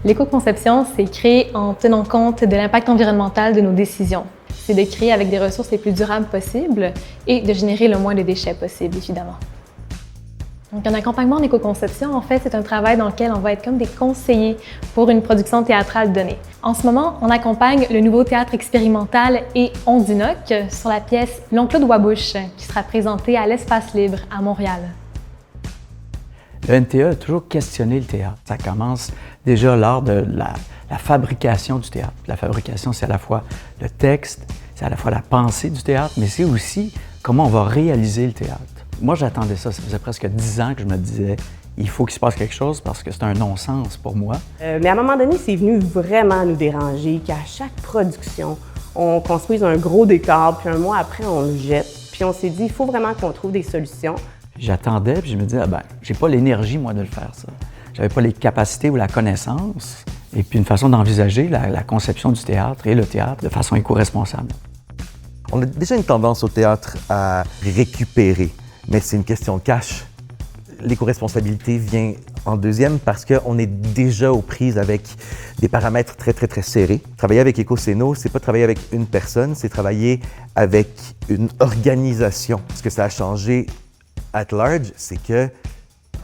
L'éco-conception, c'est créer en tenant compte de l'impact environnemental de nos décisions. C'est de créer avec des ressources les plus durables possibles et de générer le moins de déchets possible, évidemment. Donc, un accompagnement en éco-conception, en fait, c'est un travail dans lequel on va être comme des conseillers pour une production théâtrale donnée. En ce moment, on accompagne le nouveau théâtre expérimental et Ondinoc sur la pièce L'Oncle Bois-Bouche, qui sera présentée à l'Espace Libre à Montréal. Le NTE a toujours questionné le théâtre. Ça commence déjà lors de la fabrication du théâtre. La fabrication, c'est à la fois le texte, c'est à la fois la pensée du théâtre, mais c'est aussi comment on va réaliser le théâtre. Moi, j'attendais ça. Ça faisait presque 10 ans que je me disais il faut qu'il se passe quelque chose parce que c'est un non-sens pour moi. Mais à un moment donné, c'est venu vraiment nous déranger qu'à chaque production, on construise un gros décor, puis un mois après, on le jette. Puis on s'est dit il faut vraiment qu'on trouve des solutions. J'attendais, puis je me disais, j'ai pas l'énergie, moi, de le faire, ça. J'avais pas les capacités ou la connaissance. Et puis une façon d'envisager la conception du théâtre et le théâtre de façon éco-responsable. On a déjà une tendance au théâtre à récupérer, mais c'est une question de cash. L'éco-responsabilité vient en deuxième parce qu'on est déjà aux prises avec des paramètres très, très, très serrés. Travailler avec Écocéno, c'est pas travailler avec une personne, c'est travailler avec une organisation. Ce que ça a changé at large, c'est que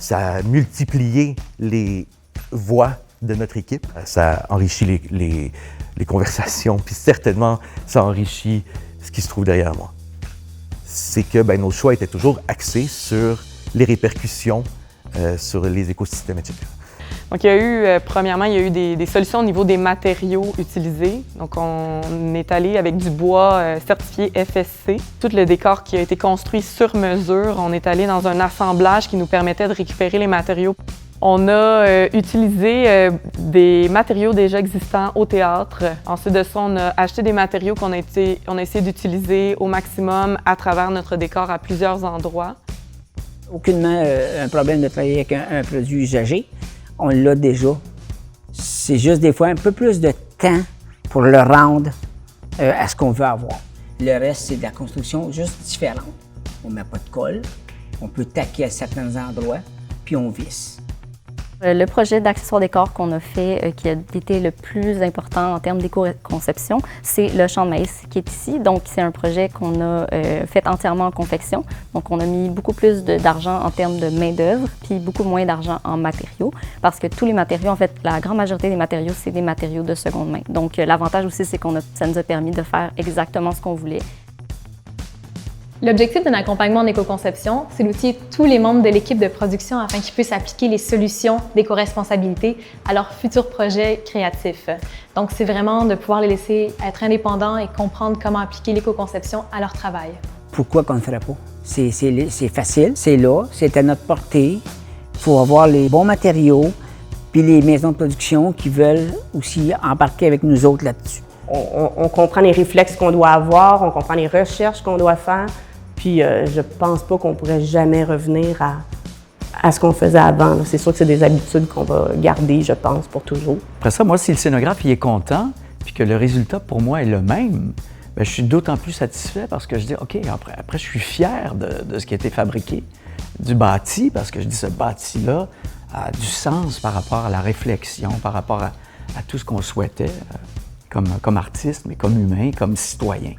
ça a multiplié les voix de notre équipe. Ça enrichit les conversations, puis certainement, ça enrichit ce qui se trouve derrière moi. C'est que nos choix étaient toujours axés sur les répercussions sur les écosystèmes, etc. Donc, il y a eu, premièrement, il y a eu des solutions au niveau des matériaux utilisés. Donc, on est allé avec du bois certifié FSC. Tout le décor qui a été construit sur mesure, on est allé dans un assemblage qui nous permettait de récupérer les matériaux. On a utilisé des matériaux déjà existants au théâtre. Ensuite de ça, on a acheté des matériaux qu'on a essayé d'utiliser au maximum à travers notre décor à plusieurs endroits. Aucunement un problème de travailler avec un produit usagé. On l'a déjà. C'est juste des fois un peu plus de temps pour le rendre à ce qu'on veut avoir. Le reste, c'est de la construction juste différente. On ne met pas de colle, on peut taquer à certains endroits, puis on visse. Le projet d'accessoires décor qu'on a fait, qui a été le plus important en termes d'éco-conception, c'est le champ de maïs qui est ici. Donc, c'est un projet qu'on a fait entièrement en confection. Donc, on a mis beaucoup plus d'argent en termes de main-d'œuvre, puis beaucoup moins d'argent en matériaux, parce que tous les matériaux, en fait, la grande majorité des matériaux, c'est des matériaux de seconde main. Donc, l'avantage aussi, c'est ça nous a permis de faire exactement ce qu'on voulait. L'objectif d'un accompagnement en éco-conception, c'est d'outiller tous les membres de l'équipe de production afin qu'ils puissent appliquer les solutions d'éco-responsabilité à leurs futurs projets créatifs. Donc, c'est vraiment de pouvoir les laisser être indépendants et comprendre comment appliquer l'éco-conception à leur travail. Pourquoi qu'on ne le ferait pas? C'est facile, c'est là, c'est à notre portée. Il faut avoir les bons matériaux, puis les maisons de production qui veulent aussi embarquer avec nous autres là-dessus. On comprend les réflexes qu'on doit avoir, on comprend les recherches qu'on doit faire. Puis je pense pas qu'on pourrait jamais revenir à ce qu'on faisait avant. C'est sûr que c'est des habitudes qu'on va garder, je pense, pour toujours. Après ça, moi, si le scénographe il est content, puis que le résultat pour moi est le même, je suis d'autant plus satisfait parce que je dis, OK, après je suis fier de ce qui a été fabriqué, du bâti, parce que je dis ce bâti-là a du sens par rapport à la réflexion, par rapport à tout ce qu'on souhaitait comme artiste, mais comme humain, comme citoyen.